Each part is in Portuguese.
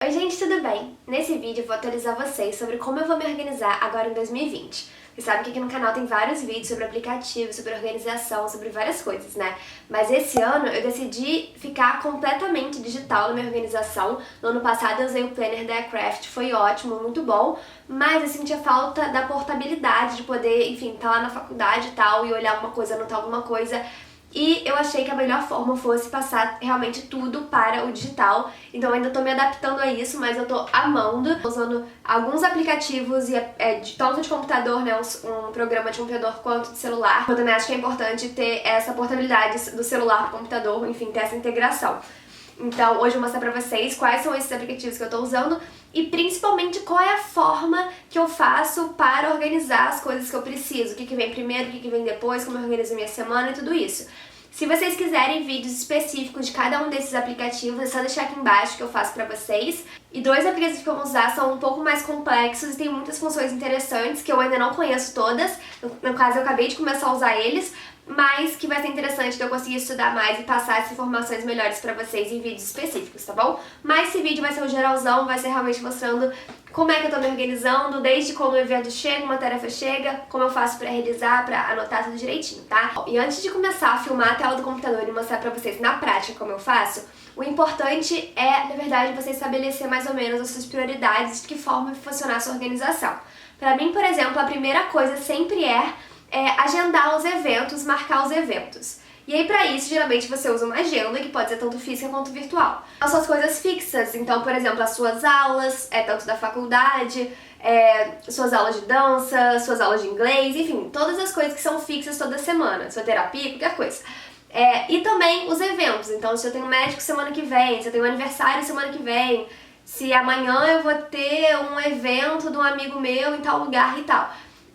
Oi gente, tudo bem? Nesse vídeo eu vou atualizar vocês sobre como eu vou me organizar agora em 2020. Vocês sabem que aqui no canal tem vários vídeos sobre aplicativos, sobre organização, sobre várias coisas, né? Mas esse ano eu decidi ficar completamente digital na minha organização. No ano passado eu usei o planner da Aircraft, foi ótimo, muito bom, mas eu sentia falta da portabilidade, de poder, enfim, estar lá na faculdade e tal, e olhar alguma coisa, anotar alguma coisa. E eu achei que a melhor forma fosse passar realmente tudo para o digital. Então eu ainda tô me adaptando a isso, mas eu tô amando. Tô usando alguns aplicativos, tanto de computador, né, um programa de computador quanto de celular. Eu também acho que é importante ter essa portabilidade do celular para o computador, enfim, ter essa integração. Então hoje eu vou mostrar pra vocês quais são esses aplicativos que eu tô usando e principalmente qual é a forma que eu faço para organizar as coisas que eu preciso, o que vem primeiro, o que vem depois, como eu organizo a minha semana e tudo isso. Se vocês quiserem vídeos específicos de cada um desses aplicativos, é só deixar aqui embaixo que eu faço pra vocês. E dois aplicativos que eu vou usar são um pouco mais complexos e tem muitas funções interessantes que eu ainda não conheço todas. No caso, eu acabei de começar a usar eles, mas que vai ser interessante de eu conseguir estudar mais e passar essas informações melhores pra vocês em vídeos específicos, tá bom? Mas esse vídeo vai ser um geralzão, vai ser realmente mostrando como é que eu tô me organizando, desde quando o evento chega, uma tarefa chega, como eu faço pra realizar, pra anotar tudo direitinho, tá? E antes de começar a filmar a tela do computador e mostrar pra vocês na prática como eu faço, o importante é, na verdade, você estabelecer mais ou menos as suas prioridades, de que forma funcionar a sua organização. Pra mim, por exemplo, a primeira coisa sempre é agendar os eventos, marcar os eventos. E aí pra isso, geralmente você usa uma agenda, que pode ser tanto física quanto virtual. As suas coisas fixas, então, por exemplo, as suas aulas, tanto da faculdade, suas aulas de dança, suas aulas de inglês, enfim, todas as coisas que são fixas toda semana, sua terapia, qualquer coisa. E também os eventos, então se eu tenho médico semana que vem, se eu tenho aniversário semana que vem, se amanhã eu vou ter um evento de um amigo meu em tal lugar e tal.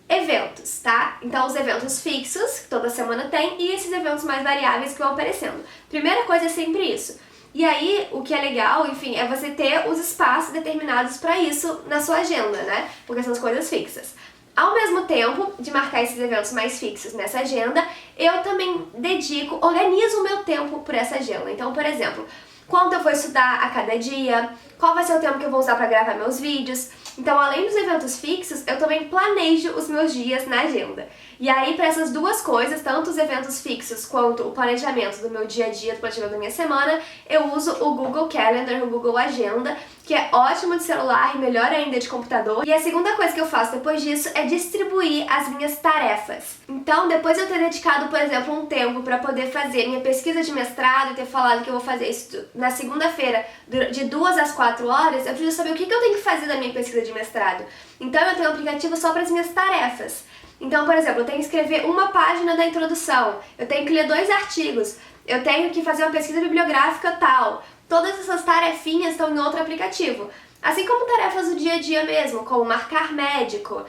Eventos, tá? Então os eventos fixos, que toda semana tem, e esses eventos mais variáveis que vão aparecendo. Primeira coisa é sempre isso. E aí, o que é legal, enfim, é você ter os espaços determinados pra isso na sua agenda, né? Porque são as coisas fixas. Ao mesmo tempo de marcar esses eventos mais fixos nessa agenda, eu também organizo o meu tempo por essa agenda. Então, por exemplo, quanto eu vou estudar a cada dia, qual vai ser o tempo que eu vou usar para gravar meus vídeos. Então, além dos eventos fixos, eu também planejo os meus dias na agenda. E aí, para essas duas coisas, tanto os eventos fixos quanto o planejamento do meu dia a dia, do planejamento da minha semana, eu uso o Google Calendar, o Google Agenda, que é ótimo de celular e melhor ainda de computador. E a segunda coisa que eu faço depois disso é distribuir as minhas tarefas. Então, depois de eu ter dedicado, por exemplo, um tempo para poder fazer minha pesquisa de mestrado e ter falado que eu vou fazer isso na segunda-feira, de 2 às 4 horas, eu preciso saber o que eu tenho que fazer da minha pesquisa de mestrado. Então, eu tenho um aplicativo só para as minhas tarefas. Então, por exemplo, eu tenho que escrever uma página da introdução, eu tenho que ler 2 artigos, eu tenho que fazer uma pesquisa bibliográfica tal. Todas essas tarefinhas estão em outro aplicativo. Assim como tarefas do dia a dia mesmo, como marcar médico,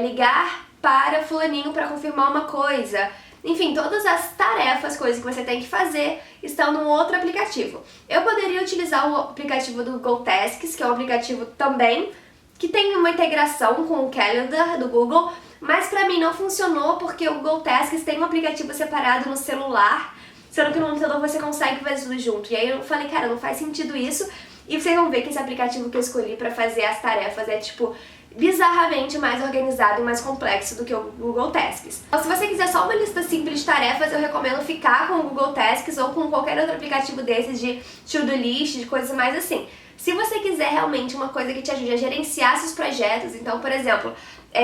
ligar para fulaninho para confirmar uma coisa. Enfim, todas as tarefas, coisas que você tem que fazer, estão num outro aplicativo. Eu poderia utilizar o aplicativo do Google Tasks, que é um aplicativo também que tem uma integração com o Calendar do Google, mas pra mim não funcionou porque o Google Tasks tem um aplicativo separado no celular, sendo que no computador você consegue fazer tudo junto. E aí eu falei, cara, não faz sentido isso. E vocês vão ver que esse aplicativo que eu escolhi pra fazer as tarefas é tipo bizarramente mais organizado e mais complexo do que o Google Tasks. Então, se você quiser só uma lista simples de tarefas, eu recomendo ficar com o Google Tasks ou com qualquer outro aplicativo desses de to-do list, de coisas mais assim. Se você quiser realmente uma coisa que te ajude a gerenciar seus projetos, então, por exemplo,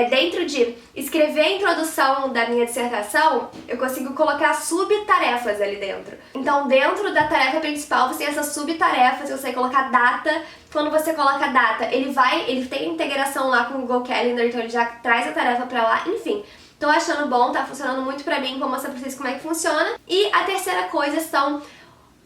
dentro de escrever a introdução da minha dissertação, eu consigo colocar subtarefas ali dentro. Então, dentro da tarefa principal, você tem essas subtarefas, você consegue colocar data. Quando você coloca data, ele tem integração lá com o Google Calendar, então ele já traz a tarefa pra lá, enfim. Tô achando bom, tá funcionando muito pra mim, vou mostrar pra vocês como é que funciona. E a terceira coisa são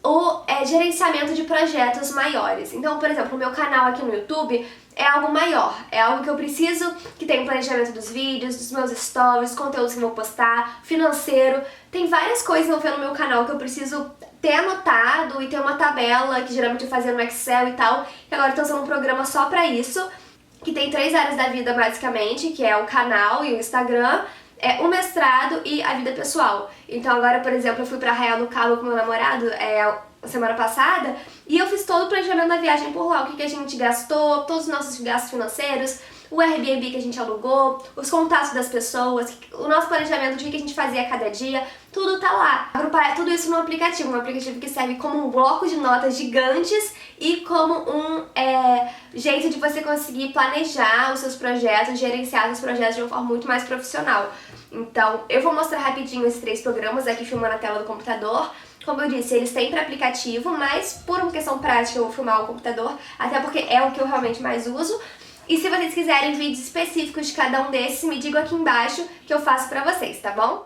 o gerenciamento de projetos maiores. Então, por exemplo, o meu canal aqui no YouTube é algo maior, é algo que eu preciso que tenha um planejamento dos vídeos, dos meus stories, conteúdos que eu vou postar, financeiro. Tem várias coisas que eu vou ver no meu canal que eu preciso ter anotado e ter uma tabela, que geralmente eu fazia no Excel e tal, e agora eu tô usando um programa só pra isso, que tem 3 áreas da vida basicamente, que é o canal e o Instagram, o mestrado e a vida pessoal. Então agora, por exemplo, eu fui pra Arraial do Cabo com meu namorado, semana passada, e eu fiz todo o planejamento da viagem por lá, o que a gente gastou, todos os nossos gastos financeiros, o Airbnb que a gente alugou, os contatos das pessoas, o nosso planejamento de o que a gente fazia a cada dia, tudo tá lá. Agrupar tudo isso num aplicativo, um aplicativo que serve como um bloco de notas gigantes e como um jeito de você conseguir planejar os seus projetos, gerenciar os projetos de uma forma muito mais profissional. Então, eu vou mostrar rapidinho esses 3 programas aqui filmando a tela do computador. Como eu disse, eles têm para aplicativo, mas por uma questão prática eu vou filmar o computador, até porque é o que eu realmente mais uso. E se vocês quiserem vídeos específicos de cada um desses, me digam aqui embaixo que eu faço pra vocês, tá bom?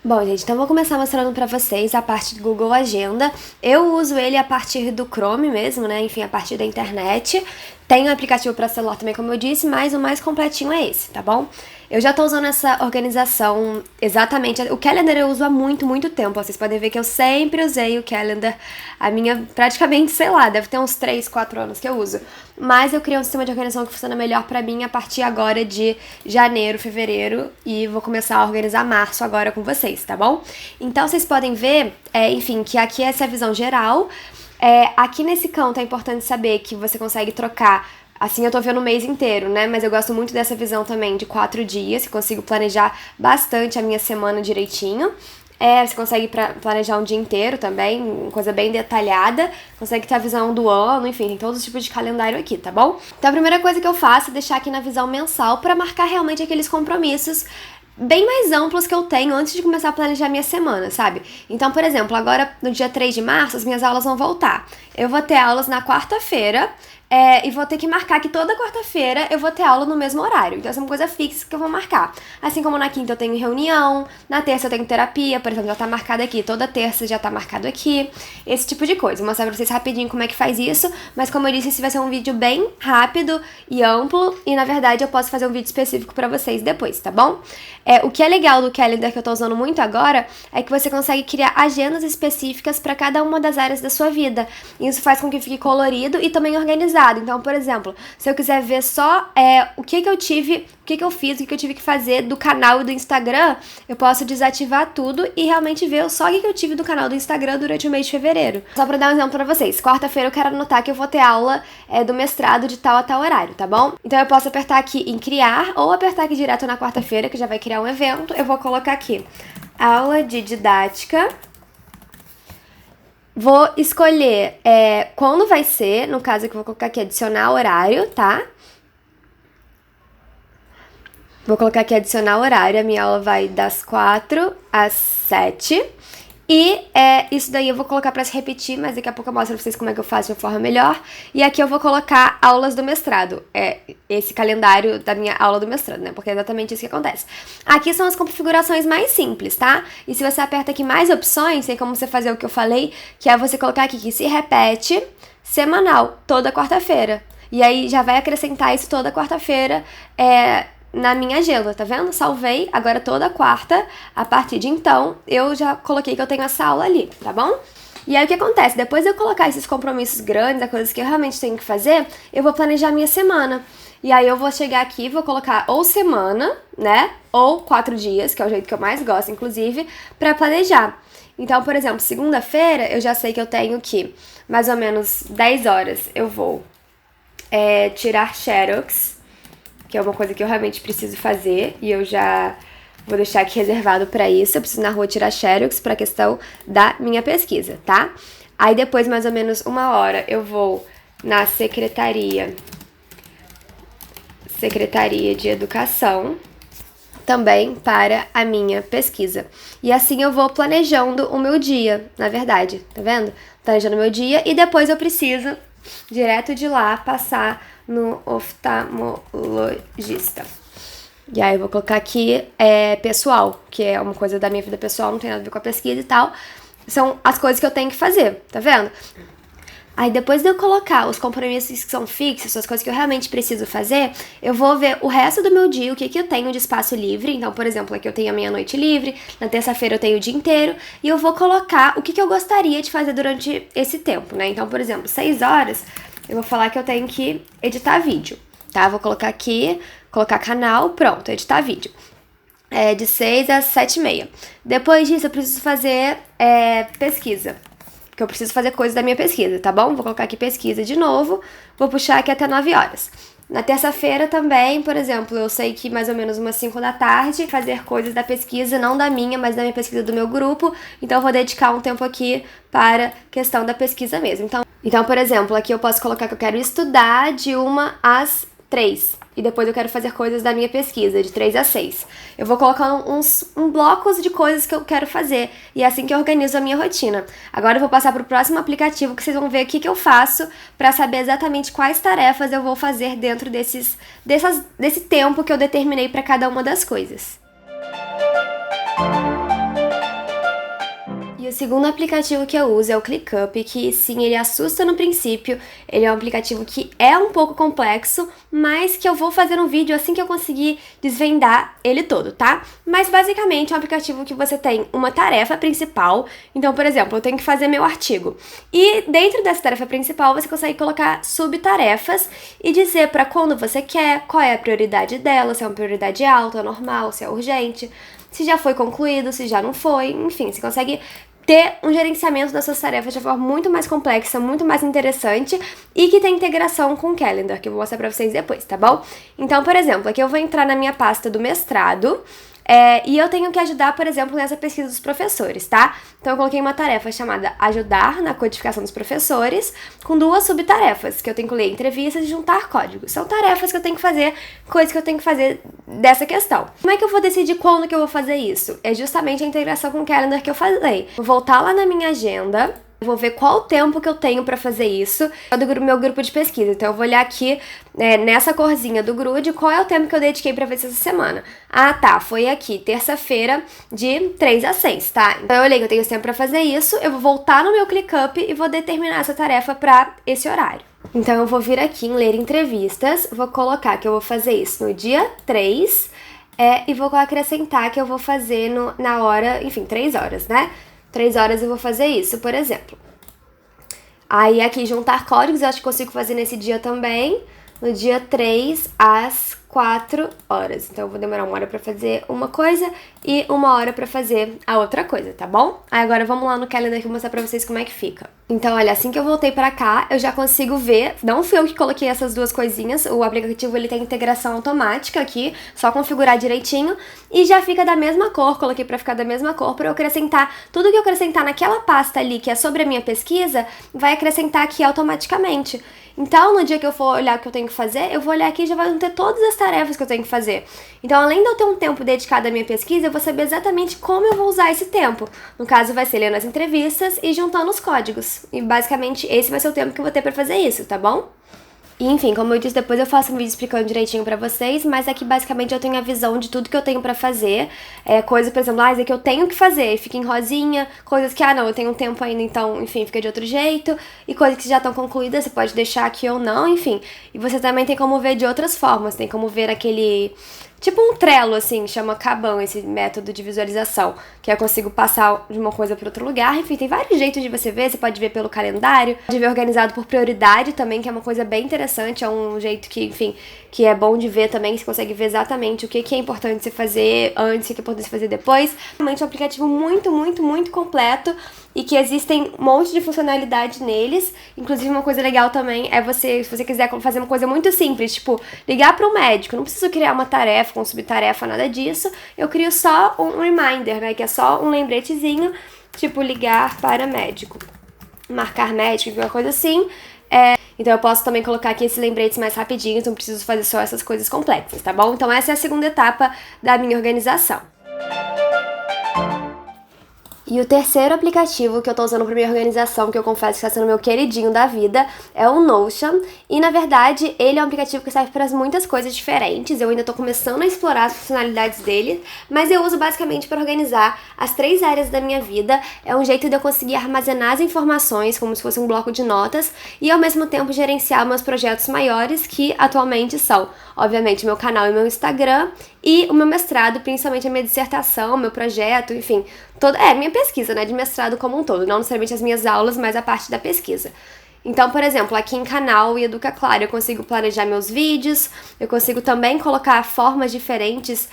Bom, gente, então vou começar mostrando pra vocês a parte do Google Agenda. Eu uso ele a partir do Chrome mesmo, né? Enfim, a partir da internet. Tem um aplicativo para celular também, como eu disse, mas o mais completinho é esse, tá bom? Eu já tô usando essa organização exatamente. O Calendar eu uso há muito, muito tempo. Vocês podem ver que eu sempre usei o Calendar. A minha, praticamente, sei lá, deve ter uns 3, 4 anos que eu uso. Mas eu criei um sistema de organização que funciona melhor pra mim a partir agora de janeiro, fevereiro. E vou começar a organizar março agora com vocês, tá bom? Então vocês podem ver, enfim, que aqui essa é a visão geral. Aqui nesse canto é importante saber que você consegue trocar. Assim eu tô vendo o mês inteiro, né? Mas eu gosto muito dessa visão também de 4 dias, que consigo planejar bastante a minha semana direitinho. Você consegue planejar um dia inteiro também, uma coisa bem detalhada. Consegue ter a visão do ano, enfim, tem todos os tipos de calendário aqui, tá bom? Então a primeira coisa que eu faço é deixar aqui na visão mensal pra marcar realmente aqueles compromissos bem mais amplos que eu tenho antes de começar a planejar minha semana, sabe? Então, por exemplo, agora no dia 3 de março, as minhas aulas vão voltar. Eu vou ter aulas na quarta-feira, e vou ter que marcar que toda quarta-feira eu vou ter aula no mesmo horário. Então, essa é uma coisa fixa que eu vou marcar. Assim como na quinta eu tenho reunião, na terça eu tenho terapia, por exemplo, já tá marcado aqui, toda terça já tá marcado aqui. Esse tipo de coisa. Vou mostrar pra vocês rapidinho como é que faz isso, mas como eu disse, esse vai ser um vídeo bem rápido e amplo, e na verdade eu posso fazer um vídeo específico pra vocês depois, tá bom? O que é legal do Calendar que eu tô usando muito agora é que você consegue criar agendas específicas pra cada uma das áreas da sua vida. Isso faz com que fique colorido e também organizado. Então, por exemplo, se eu quiser ver só o que eu tive, o que eu fiz, o que eu tive que fazer do canal e do Instagram, eu posso desativar tudo e realmente ver só o que eu tive do canal do Instagram durante o mês de fevereiro. Só pra dar um exemplo pra vocês, quarta-feira eu quero anotar que eu vou ter aula do mestrado de tal a tal horário, tá bom? Então eu posso apertar aqui em criar ou apertar aqui direto na quarta-feira, que já vai criar um evento. Eu vou colocar aqui, aula de didática. Vou escolher quando vai ser, no caso aqui eu vou colocar aqui adicionar horário, tá? Vou colocar aqui adicionar horário, a minha aula vai das 4 às 7. E isso daí eu vou colocar pra se repetir, mas daqui a pouco eu mostro pra vocês como é que eu faço de uma forma melhor. E aqui eu vou colocar aulas do mestrado, esse calendário da minha aula do mestrado, né? Porque é exatamente isso que acontece. Aqui são as configurações mais simples, tá? E se você aperta aqui mais opções, tem como você fazer o que eu falei, que é você colocar aqui que se repete semanal, toda quarta-feira. E aí já vai acrescentar isso toda quarta-feira, na minha agenda, tá vendo? Salvei, agora toda quarta, a partir de então, eu já coloquei que eu tenho essa aula ali, tá bom? E aí o que acontece? Depois de eu colocar esses compromissos grandes, as coisas que eu realmente tenho que fazer, eu vou planejar a minha semana. E aí eu vou chegar aqui e vou colocar ou semana, né? Ou 4 dias, que é o jeito que eu mais gosto, inclusive, pra planejar. Então, por exemplo, segunda-feira, eu já sei que eu tenho que, mais ou menos 10 horas, eu vou tirar xerox, que é uma coisa que eu realmente preciso fazer, e eu já vou deixar aqui reservado pra isso. Eu preciso ir na rua tirar xerox pra questão da minha pesquisa, tá? Aí depois, mais ou menos 1 hora, eu vou na Secretaria de Educação, também para a minha pesquisa. E assim eu vou planejando o meu dia, na verdade, tá vendo? Planejando o meu dia, e depois eu preciso, direto de lá, passar no oftalmologista. E aí eu vou colocar aqui pessoal, que é uma coisa da minha vida pessoal, não tem nada a ver com a pesquisa e tal. São as coisas que eu tenho que fazer, tá vendo? Aí depois de eu colocar os compromissos que são fixos, as coisas que eu realmente preciso fazer, eu vou ver o resto do meu dia, o que eu tenho de espaço livre. Então, por exemplo, aqui eu tenho a meia-noite livre, na terça-feira eu tenho o dia inteiro, e eu vou colocar o que eu gostaria de fazer durante esse tempo, né? Então, por exemplo, 6 horas, eu vou falar que eu tenho que editar vídeo, tá? Vou colocar aqui, colocar canal, pronto, editar vídeo. de 6 às 7h30. Depois disso, eu preciso fazer pesquisa. Que eu preciso fazer coisas da minha pesquisa, tá bom? Vou colocar aqui pesquisa de novo. Vou puxar aqui até 9 horas. Na terça-feira também, por exemplo, eu sei que mais ou menos umas 5 da tarde, fazer coisas da pesquisa, não da minha, mas da minha pesquisa do meu grupo. Então, eu vou dedicar um tempo aqui para questão da pesquisa mesmo. Então, por exemplo, aqui eu posso colocar que eu quero estudar de 1 às 3. E depois eu quero fazer coisas da minha pesquisa, de 3 a 6. Eu vou colocando uns blocos de coisas que eu quero fazer. E é assim que eu organizo a minha rotina. Agora eu vou passar para o próximo aplicativo, que vocês vão ver o que eu faço para saber exatamente quais tarefas eu vou fazer dentro desse tempo que eu determinei para cada uma das coisas. E o segundo aplicativo que eu uso é o ClickUp, que sim, ele assusta no princípio, ele é um aplicativo que é um pouco complexo, mas que eu vou fazer um vídeo assim que eu conseguir desvendar ele todo, tá? Mas basicamente é um aplicativo que você tem uma tarefa principal, então, por exemplo, eu tenho que fazer meu artigo. E dentro dessa tarefa principal você consegue colocar subtarefas e dizer para quando você quer, qual é a prioridade dela, se é uma prioridade alta, normal, se é urgente, se já foi concluído, se já não foi, enfim, você consegue ter um gerenciamento das suas tarefas de forma muito mais complexa, muito mais interessante e que tem integração com o Calendar, que eu vou mostrar pra vocês depois, tá bom? Então, por exemplo, aqui eu vou entrar na minha pasta do mestrado e eu tenho que ajudar, por exemplo, nessa pesquisa dos professores, tá? Então, eu coloquei uma tarefa chamada Ajudar na codificação dos professores, com 2 subtarefas, que eu tenho que ler entrevistas e juntar códigos. São tarefas que eu tenho que fazer, coisas que eu tenho que fazer dessa questão. Como é que eu vou decidir quando que eu vou fazer isso? É justamente a integração com o Calendar que eu falei. Vou voltar lá na minha agenda. Vou ver qual o tempo que eu tenho pra fazer isso. É do meu grupo de pesquisa. Então eu vou olhar aqui nessa corzinha do grude qual é o tempo que eu dediquei pra fazer essa semana. Ah, tá, foi aqui, terça-feira de 3 a 6, tá? Então eu olhei que eu tenho esse tempo pra fazer isso. Eu vou voltar no meu ClickUp e vou determinar essa tarefa pra esse horário. Então eu vou vir aqui em ler entrevistas. Vou colocar que eu vou fazer isso no dia 3 e vou acrescentar que eu vou fazer na hora, enfim, 3 horas, né? 3 horas eu vou fazer isso, por exemplo. Aí aqui juntar códigos, eu acho que consigo fazer nesse dia também. No dia 3 às 4 horas. Então eu vou demorar 1 hora pra fazer uma coisa e 1 hora pra fazer a outra coisa, tá bom? Aí agora vamos lá no Calendar aqui mostrar pra vocês como é que fica. Então, olha, assim que eu voltei pra cá, eu já consigo ver, não fui eu que coloquei essas 2 coisinhas, o aplicativo ele tem integração automática aqui, só configurar direitinho, e já fica da mesma cor, coloquei pra ficar da mesma cor, pra eu acrescentar, tudo que eu acrescentar naquela pasta ali, que é sobre a minha pesquisa, vai acrescentar aqui automaticamente. Então, no dia que eu for olhar o que eu tenho que fazer, eu vou olhar aqui e já vai ter todas as tarefas que eu tenho que fazer. Então, além de eu ter um tempo dedicado à minha pesquisa, eu vou saber exatamente como eu vou usar esse tempo. No caso, vai ser lendo as entrevistas e juntando os códigos. E, basicamente, esse vai ser o tempo que eu vou ter pra fazer isso, tá bom? E, enfim, como eu disse, depois eu faço um vídeo explicando direitinho pra vocês, mas aqui basicamente eu tenho a visão de tudo que eu tenho pra fazer. Coisas, por exemplo, isso aqui eu tenho que fazer, fica em rosinha, coisas que, não, eu tenho um tempo ainda, então, enfim, fica de outro jeito. E coisas que já estão concluídas, você pode deixar aqui ou não, enfim. E você também tem como ver de outras formas, tem como ver aquele... Tipo um Trello, assim, chama Kanban, esse método de visualização, que eu consigo passar de uma coisa para outro lugar. Enfim, tem vários jeitos de você ver, você pode ver pelo calendário, pode ver organizado por prioridade também, que é uma coisa bem interessante, é um jeito que, enfim, que é bom de ver também, você consegue ver exatamente o que é importante você fazer antes, o que é importante você fazer depois. Realmente é um aplicativo muito, muito, muito completo e que existem um monte de funcionalidade neles. Inclusive, uma coisa legal também é você, se você quiser fazer uma coisa muito simples, tipo, ligar para um médico, não preciso criar uma tarefa com subtarefa, nada disso, eu crio só um reminder, né, que é só um lembretezinho, tipo, ligar para médico, marcar médico, alguma coisa assim. Então eu posso também colocar aqui esses lembretes mais rapidinhos, não preciso fazer só essas coisas complexas, tá bom? Então essa é a segunda etapa da minha organização. E o terceiro aplicativo que eu tô usando pra minha organização, que eu confesso que está sendo meu queridinho da vida, é o Notion. E, na verdade, ele é um aplicativo que serve para muitas coisas diferentes. Eu ainda tô começando a explorar as funcionalidades dele, mas eu uso basicamente para organizar as 3 áreas da minha vida. É um jeito de eu conseguir armazenar as informações, como se fosse um bloco de notas, e, ao mesmo tempo, gerenciar meus projetos maiores, que atualmente são, obviamente, meu canal e meu Instagram, e o meu mestrado, principalmente a minha dissertação, meu projeto, enfim, minha pesquisa, né, de mestrado como um todo, não necessariamente as minhas aulas, mas a parte da pesquisa. Então, por exemplo, aqui em canal e Educa Claro, eu consigo planejar meus vídeos, eu consigo também colocar formas diferentes,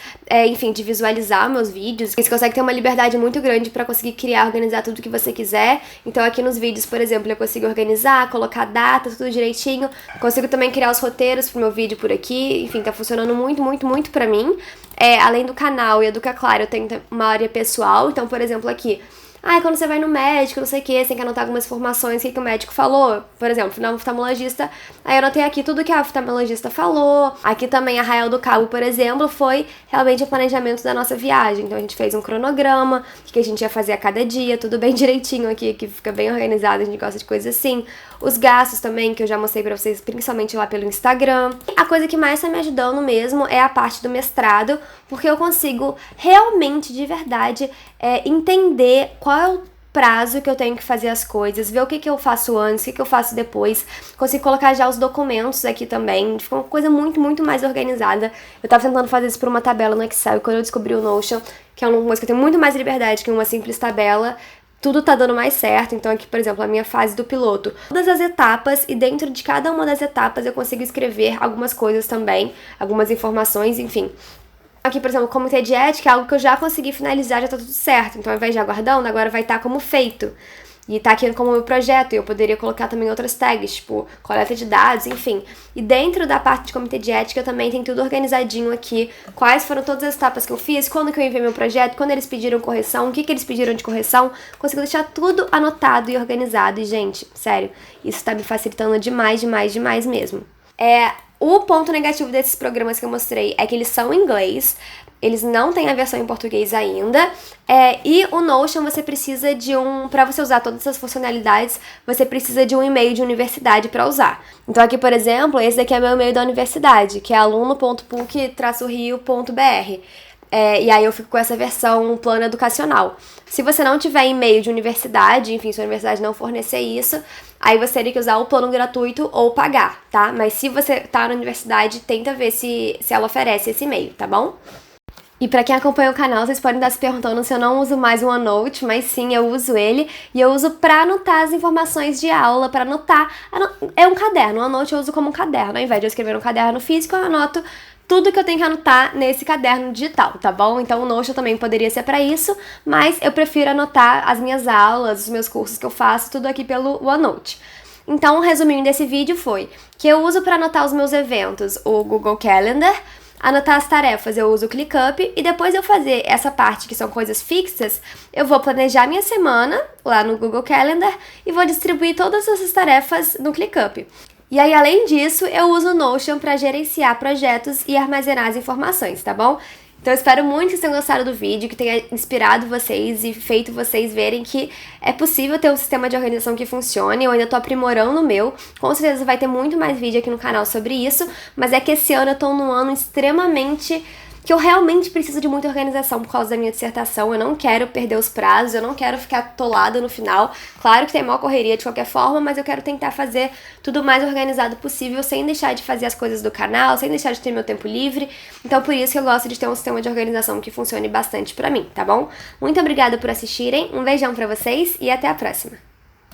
enfim, de visualizar meus vídeos. Você consegue ter uma liberdade muito grande para conseguir criar, organizar tudo que você quiser. Então, aqui nos vídeos, por exemplo, eu consigo organizar, colocar data, tudo direitinho. Consigo também criar os roteiros pro meu vídeo por aqui. Enfim, tá funcionando muito, muito, muito pra mim. Além do canal e Educa Claro, eu tenho uma área pessoal. Então, por exemplo, aqui... quando você vai no médico, não sei o que, você tem que anotar algumas informações, o que o médico falou. Por exemplo, na oftalmologista, aí eu anotei aqui tudo que a oftalmologista falou. Aqui também, Arraial do Cabo, por exemplo, foi realmente o planejamento da nossa viagem. Então a gente fez um cronograma, o que a gente ia fazer a cada dia, tudo bem direitinho aqui, que fica bem organizado, a gente gosta de coisas assim. Os gastos também, que eu já mostrei pra vocês, principalmente lá pelo Instagram. A coisa que mais tá me ajudando mesmo é a parte do mestrado, porque eu consigo realmente, de verdade, entender qual é o prazo que eu tenho que fazer as coisas, ver o que eu faço antes, o que eu faço depois. Consigo colocar já os documentos aqui também, fica uma coisa muito, muito mais organizada. Eu tava tentando fazer isso por uma tabela no Excel, e quando eu descobri o Notion, que é uma coisa que eu tenho muito mais liberdade que uma simples tabela, tudo tá dando mais certo. Então aqui, por exemplo, a minha fase do piloto, todas as etapas, e dentro de cada uma das etapas eu consigo escrever algumas coisas também, algumas informações, enfim. Aqui, por exemplo, comitê de ética é algo que eu já consegui finalizar, já tá tudo certo. Então, ao invés de aguardando, agora vai estar como feito. E tá aqui como meu projeto, e eu poderia colocar também outras tags, tipo, coleta de dados, enfim. E dentro da parte de comitê de ética também tem tudo organizadinho aqui, quais foram todas as etapas que eu fiz, quando que eu enviei meu projeto, quando eles pediram correção, o que eles pediram de correção. Consigo deixar tudo anotado e organizado. E, gente, sério, isso tá me facilitando demais, demais, demais mesmo. O ponto negativo desses programas que eu mostrei é que eles são em inglês, eles não têm a versão em português ainda, e o Notion você precisa pra você usar todas essas funcionalidades, você precisa de um e-mail de universidade para usar. Então aqui, por exemplo, esse daqui é meu e-mail da universidade, que é aluno.puc-rio.br. E aí eu fico com essa versão plano educacional. Se você não tiver e-mail de universidade, enfim, se a universidade não fornecer isso, aí você teria que usar o plano gratuito ou pagar, tá? Mas se você tá na universidade, tenta ver se ela oferece esse e-mail, tá bom? E pra quem acompanha o canal, vocês podem estar se perguntando se eu não uso mais o OneNote, mas sim, eu uso ele, e eu uso pra anotar as informações de aula, pra anotar... É um caderno, o OneNote eu uso como um caderno, ao invés de eu escrever um caderno físico, eu anoto tudo que eu tenho que anotar nesse caderno digital, tá bom? Então o Notion também poderia ser pra isso, mas eu prefiro anotar as minhas aulas, os meus cursos que eu faço, tudo aqui pelo OneNote. Então, o resuminho desse vídeo foi que eu uso pra anotar os meus eventos o Google Calendar, anotar as tarefas eu uso o ClickUp, e depois eu fazer essa parte que são coisas fixas, eu vou planejar minha semana lá no Google Calendar e vou distribuir todas essas tarefas no ClickUp. E aí, além disso, eu uso o Notion para gerenciar projetos e armazenar as informações, tá bom? Então eu espero muito que vocês tenham gostado do vídeo, que tenha inspirado vocês e feito vocês verem que é possível ter um sistema de organização que funcione. Eu ainda tô aprimorando o meu, com certeza vai ter muito mais vídeo aqui no canal sobre isso, mas é que esse ano eu tô num ano extremamente... que eu realmente preciso de muita organização por causa da minha dissertação. Eu não quero perder os prazos, eu não quero ficar atolada no final. Claro que tem maior correria de qualquer forma, mas eu quero tentar fazer tudo o mais organizado possível, sem deixar de fazer as coisas do canal, sem deixar de ter meu tempo livre. Então por isso que eu gosto de ter um sistema de organização que funcione bastante pra mim, tá bom? Muito obrigada por assistirem, um beijão pra vocês e até a próxima!